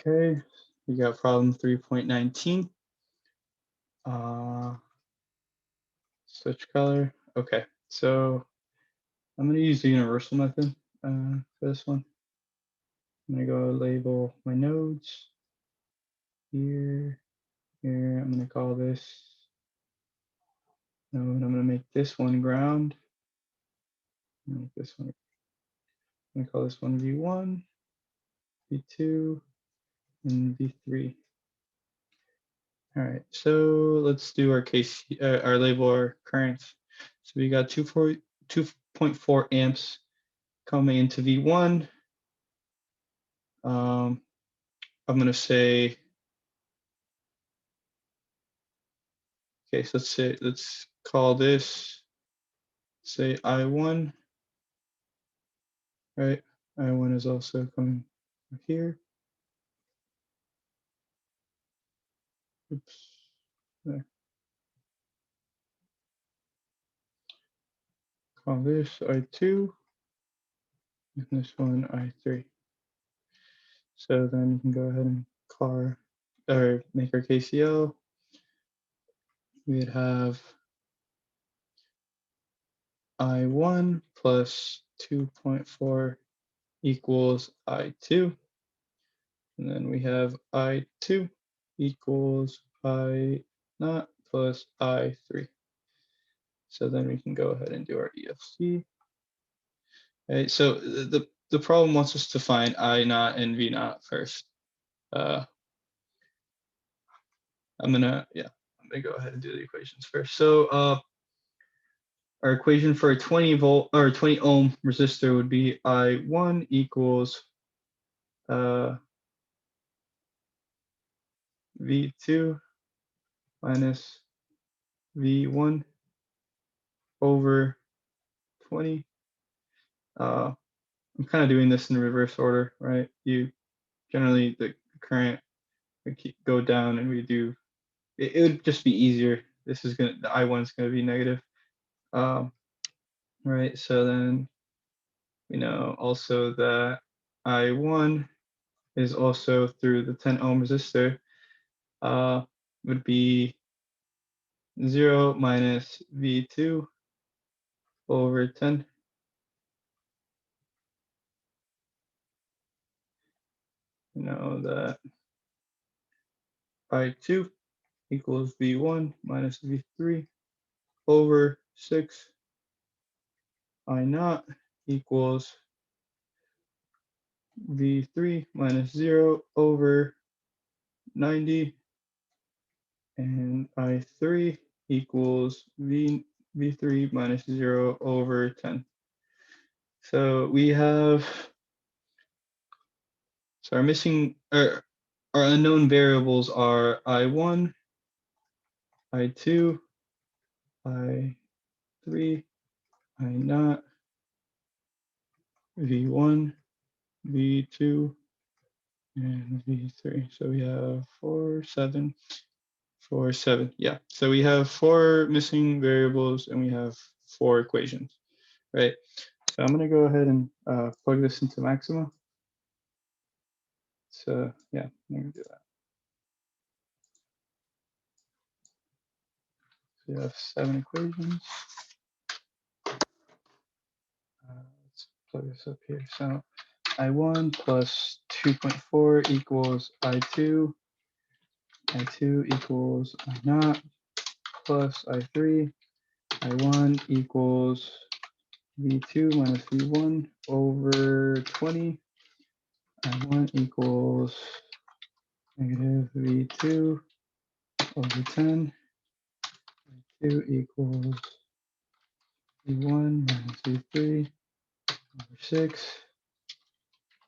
Okay, we got problem 3.19. Switch color. Okay, so I'm going to use the universal method for this one. I'm going to go label my nodes here, here. I'm going to call this node. I'm going to make this one ground. Make this one. I'm going to call this one V1, V2, and V3. All right, so let's do our case, our label, our currents. So we got 2.4 amps coming into V1. I'm going to say, okay, so let's call this, say I1, right? I1 is also coming here. Oops, there. Call this I2, and this one I3. So then you can go ahead and make our KCL. We'd have I1 plus 2.4 equals I2. And then we have I2 equals I naught plus I3. So then we can go ahead and do our EFC. Okay, so the problem wants us to find I naught and V naught first. I'm gonna go ahead and do the equations first. So our equation for a 20 volt or 20 ohm resistor would be I1 equals V2 minus V1 over 20. I'm kind of doing this in reverse order, right? You generally, the current would go down, and we do, it would just be easier. This is gonna, the I1 is gonna be negative. Right, so then we know also that I1 is also through the 10 ohm resistor, would be 0 minus V2 over 10. You know that I2 equals V1 minus V3 over 6. I naught equals V3 minus 0 over 90. And I3 equals V3 minus 0 over 10. So we have, so our missing, our unknown variables are I1, I2, I3, I naught, V1, V2, and V3. So we have 4, 7, 4, 7. Yeah. So we have 4 missing variables and we have 4 equations, right? So I'm going to go ahead and plug this into Maxima. So yeah, I'm going to do that. So we have 7 equations. Let's plug this up here. So I1 plus 2.4 equals I2. I2 equals I naught plus I3. I1 equals V2 minus V1 over 20. I1 equals negative V2 over 10. I2 equals V1 minus V3 over 6.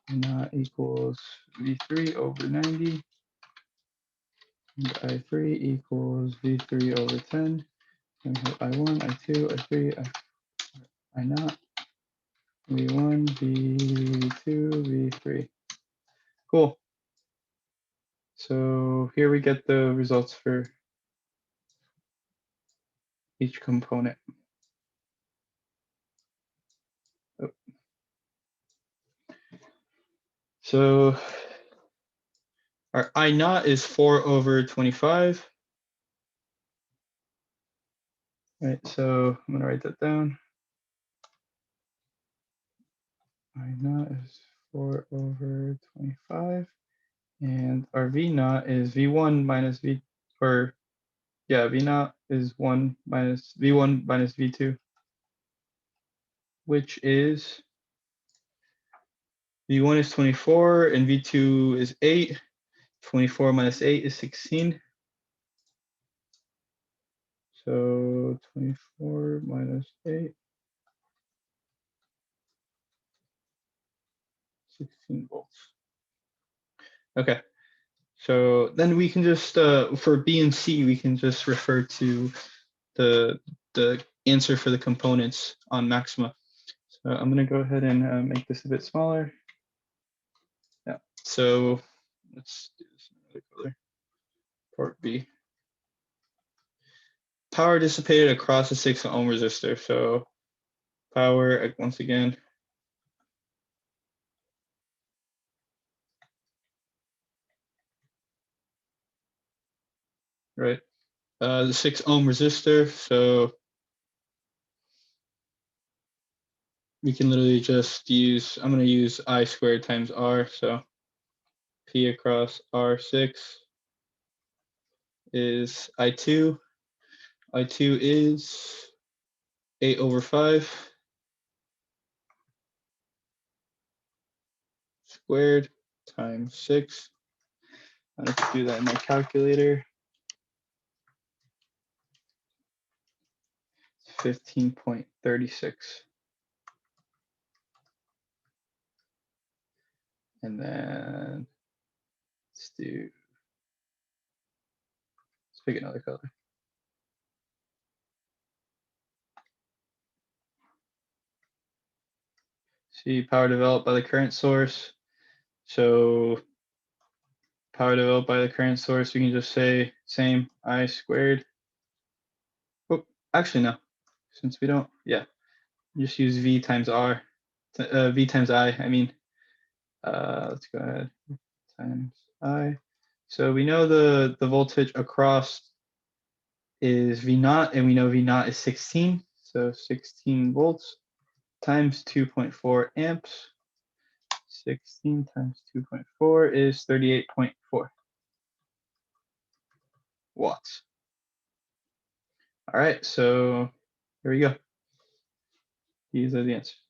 And that equals V3 over 90. And I3 equals V3 over 10. And we have I1, I2, I3, I naught, V1, V2, V3. Cool. So here we get the results for each component. Oh. So Our I naught is 4/25. All right, so I'm gonna write that down. I naught is 4/25. And our V naught is V1 minus V, or yeah, V naught is V1 minus V2, which is V1 is 24 and V2 is 8. 24 minus 8 is 16. So 24 minus 8, 16 volts. Okay, so then we can just, for B and C, we can just refer to the answer for the components on maxima. So I'm gonna go ahead and make this a bit smaller. Yeah, so let's do this in another color. Part B. Power dissipated across a 6 ohm resistor. So power, once again, right? The 6 ohm resistor. So we can literally just use, I'm going to use I squared times R. So P across R6 is I2. I2 is 8/5 squared times 6. I have to do that in my calculator. 15.36. And then let's pick another color. See, power developed by the current source. So power developed by the current source, we can just say same I squared. Oh, actually no, since we don't, yeah, just use V times R, V times I mean, let's go ahead, times I. So we know the voltage across is V naught, and we know V naught is 16, so 16 volts times 2.4 amps. 16 times 2.4 is 38.4 watts. All right, so here we go. These are the answers.